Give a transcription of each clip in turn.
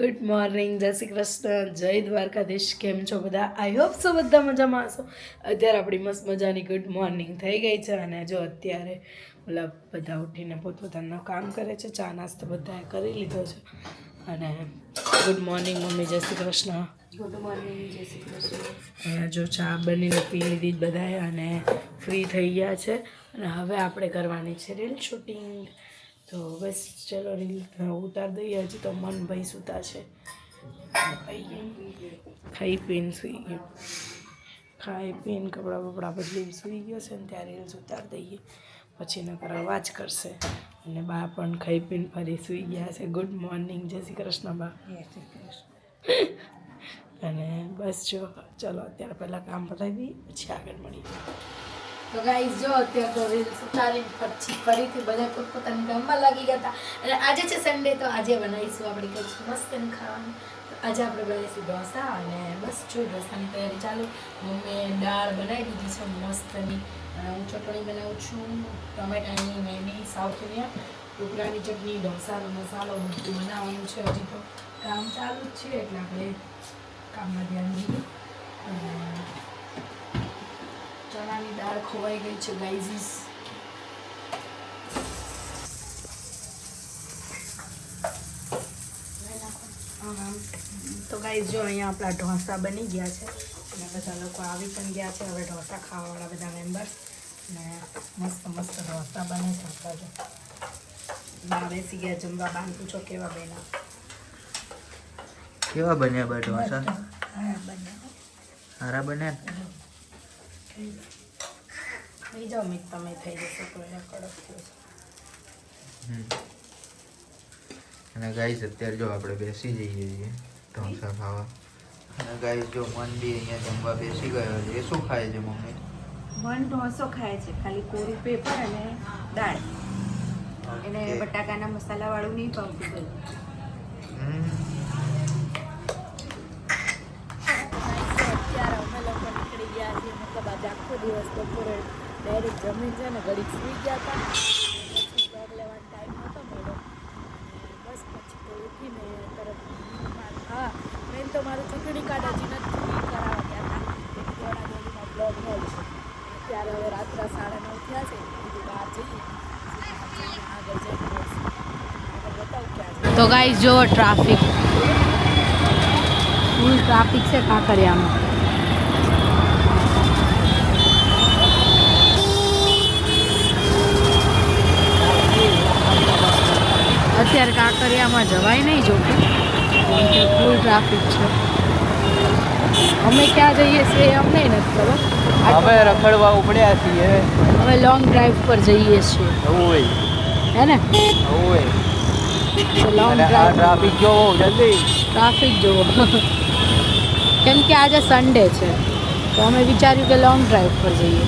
Good morning, જય શ્રી કૃષ્ણ, જય દ્વારકાધીશ. કેમ છો બધા? આઈ હોપ સો બધા મજામાં હશો. અત્યારે આપણી મસ્ત મજાની ગુડ મોર્નિંગ થઈ ગઈ છે અને જો અત્યારે ઓલા બધા ઉઠીને પોતપોતાનું કામ કરે છે. ચા નાસ્તો બધાએ કરી લીધો છે અને ગુડ મોર્નિંગ મમ્મી, જય શ્રી કૃષ્ણ. ગુડ મોર્નિંગ, જય શ્રી કૃષ્ણ. અહીંયા જો ચા બનીને પી લીધી બધાએ અને ફ્રી થઈ ગયા છે અને હવે આપણે કરવાની છે રીલ શૂટિંગ. તો બસ ચલો રીલ ઉતાર દઈએ. હજી તો મન ભાઈ સૂતા છે, ખાઈ પીને સૂઈ ગયો, ખાઈ પીને કપડાં બપડા બદલી સૂઈ ગયો છે ને ત્યાં રીલ્સ ઉતાર દઈએ, પછી નકર અવાજ કરશે. અને બા પણ ખાઈ પીને ફરી સૂઈ ગયા છે. ગુડ મોર્નિંગ, જય શ્રી કૃષ્ણ બા. અને બસ જો ચલો અત્યારે પહેલાં કામ પતાવી પછી આગળ મળીએ. તો ગાઈઝ જો અત્યારે તો રીલ્સ ઉતારી પછી ફરીથી બધા પોતપોતાની કામમાં લાગી ગયા હતા અને આજે છે સન્ડે, તો આજે બનાવીશું આપણે કંઈક મસ્ત ખાવાનું. તો આજે આપણે બનાવીશું ઢોસા અને બસ જો ઢોસાની તૈયારી ચાલુ. મમ્મીએ દાળ બનાવી દીધી છે મસ્તની અને હું ચટણી બનાવું છું, ટમેટાની મેની સાઉથ ઇન્ડિયન, ટુકડાની ચટણી, ઢોસાનો મસાલો બધું બનાવવાનું છે. હજી તો કામ ચાલુ જ છે એટલે આપણે કામમાં ધ્યાન દઈએ. ચણાની દાળ ખોવાઈ ગઈ છે ગાઈઝીસ. તો ગાઈઝ જો અહીંયા આપણા ઢોસા બની ગયા છે અને બધા લોકો આવી પણ ગયા છે હવે ઢોસા ખાવાવાળા બધા મેમ્બર્સ. અને મસ્ત મસ્ત ઢોસા બને છે. આપણા જો બા બેસી ગયા જમવા. બાન પૂછો કેવા બન્યા? કેવા બન્યા બા ઢોસા? સારા બન્યા. થઈ જાઓ મિત, તમે થઈ જશો તો એને કડક થયો. અને ગાઈસ અત્યારે જો આપણે બેસી જઈએ છીએ ઢોસા ખાવા. અને ગાઈસ જો મન બી અહીંયા જમવા બેસી ગયો છે. એ શું ખાય છે મમ્મી? મન ઢોસો ખાય છે, ખાલી કોરું પેપર અને દાળ. એને બટાકાના મસાલા વાળું નહીં ભાવતું બધું. અત્યારે અમે લોકો નીકળી ગયા છીએ, મતલબ આજે આખો દિવસ બપોરે ડાયરેક્ટ જમીન છે ને ઘડીક સૂઈ ગયા હતા, પછી બ્લોગ લેવાનો ટાઈમ નહોતો મળ્યો. બસ પછી તો ઉઠીને તરત હા મેં તો મારું ચૂંટણી કાર્ડ હજી નથી કરાવવા ગયા હતા, એક દોડાદોડીમાં બ્લોગ હોય છે. ત્યારે હવે રાત્રે 9:30 થયા છે, બીજું બહાર જઈએ આગળ જઈને આગળ બતાવું ક્યાં. તો ગાઈઝ જો ટ્રાફિક, ફૂલ ટ્રાફિક છે કાંકરિયામાં. અત્યારે કાંકરિયામાં જવાય નહીં જોકે ફૂલ ટ્રાફિક છે. અમે ક્યાં જઈએ છીએ એ અમને નથી ખબર. હવે રખડવા ઉપડ્યા છીએ. હવે લોંગ ડ્રાઈવ પર જઈએ છીએ હે ને? Long drive. ટ્રાફિક જોવો જલ્દી. ટ્રાફિક જુઓ કેમ કે આજે સન્ડે છે તો અમે વિચાર્યું કે લોંગ ડ્રાઈવ પર જઈએ.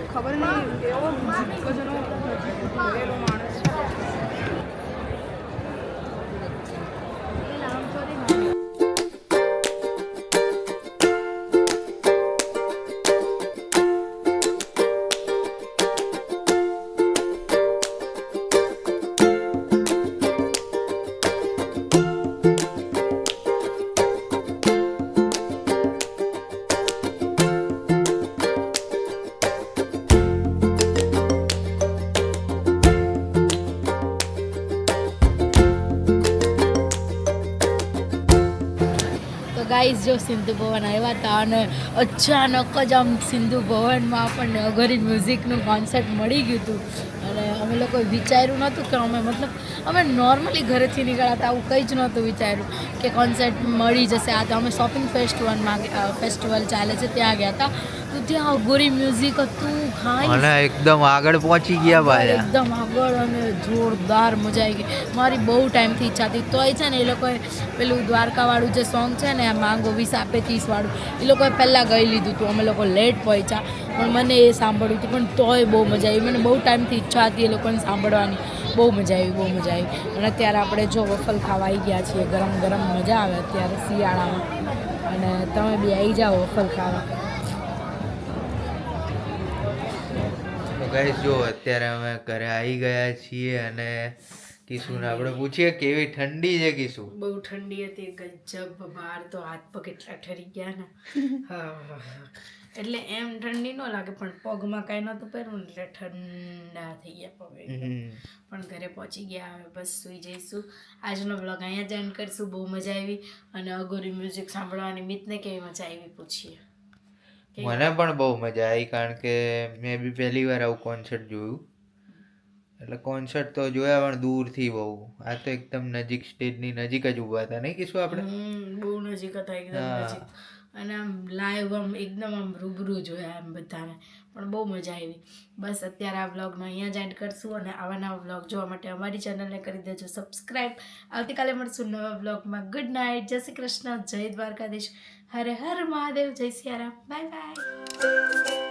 ખબર નહીં એવો ગજનો ભરેલો માણસ છે. ગાઈઝ જો સિંધુ ભવન આવ્યા હતા અને અચાનક જ આમ સિંધુ ભવનમાં આપણને અઘરી મ્યુઝિકનું કોન્સર્ટ મળી ગયું હતું અને અમે લોકોએ વિચાર્યું નહોતું કે અમે નોર્મલી ઘરેથી નીકળ્યા હતા, આવું કંઈ જ નહોતું વિચાર્યું કે કોન્સર્ટ મળી જશે. આ તો અમે શોપિંગ ફેસ્ટિવલ ચાલે છે ત્યાં ગયા હતા, તો ત્યાં અઘોરી મ્યુઝિક હતું ખાઈ અને એકદમ આગળ પહોંચી ગયા ભાઈ. એકદમ આગળ અને જોરદાર મજા આવી ગઈ. મારી બહુ ટાઈમથી ઈચ્છા હતી, તોય છે ને એ લોકોએ પેલું દ્વારકાવાળું જે સોંગ છે ને માંગો 20 વાળું, એ લોકોએ પહેલાં ગઈ લીધું હતું. અમે લોકો લેટ પહોંચ્યા, પણ મને એ સાંભળ્યું હતું, પણ તોય બહુ મજા આવી. મને બહુ ટાઈમથી ઈચ્છા હતી એ લોકોને સાંભળવાની. બહુ મજા આવી. અને અત્યારે આપણે જો વફલ ખાવા આવી ગયા છીએ, ગરમ ગરમ મજા આવે અત્યારે શિયાળામાં. અને તમે બી આવી જાઓ વફલ ખાવા. ગાઈસ જો અત્યારે અમે ઘરે આવી ગયા છીએ અને કિશુને આપણે પૂછીએ કેવી ઠંડી છે કિશુ. બહુ ઠંડી હતી ગજબ, બહાર તો હાથ પગ એટલા ઠરી ગયા ને. હા એટલે એમ ઠંડી ન લાગે, પણ પગમાં કાંઈ નહોતું પહેરવું એટલે ઠંડા થઈ ગયા પગ. પણ ઘરે પહોંચી ગયા, હવે બસ સૂઈ જઈશું. આજનો બ્લોગ અહીંયા જ એન્ડ કરીશું. બહુ મજા આવી અને અઘોરી મ્યુઝિક સાંભળવાની મિતને કેવી મજા આવી પૂછીએ. મને પણ બહુ મજા આવી, કારણ કે મેં બી પહેલી વાર આવું કોન્સર્ટ જોયું. એટલે કોન્સર્ટ તો જોયા પણ દૂરથી બહુ. આ તો એકદમ નજીક, સ્ટેજની નજીક જ ઊભા હતા નહીં કીશું આપણે? બહુ નજીક હતા, એકદમ નજીક. અને આમ લાઈવ આમ એકદમ આમ રૂબરૂ જોયા એમ બધાને, પણ બહુ મજા આવી. બસ અત્યારે આ વ્લોગનો અહીંયા જ એન્ડ કરશું અને આવા નવા વ્લોગ જોવા માટે અમારી ચેનલને કરી દેજો સબસ્ક્રાઈબ. આવતીકાલે મળશું નવા વ્લોગમાં. ગુડ નાઇટ, જય શ્રી કૃષ્ણ, જય દ્વારકાધીશ, હર હર મહાદેવ, જય સિયારામ, બાય બાય.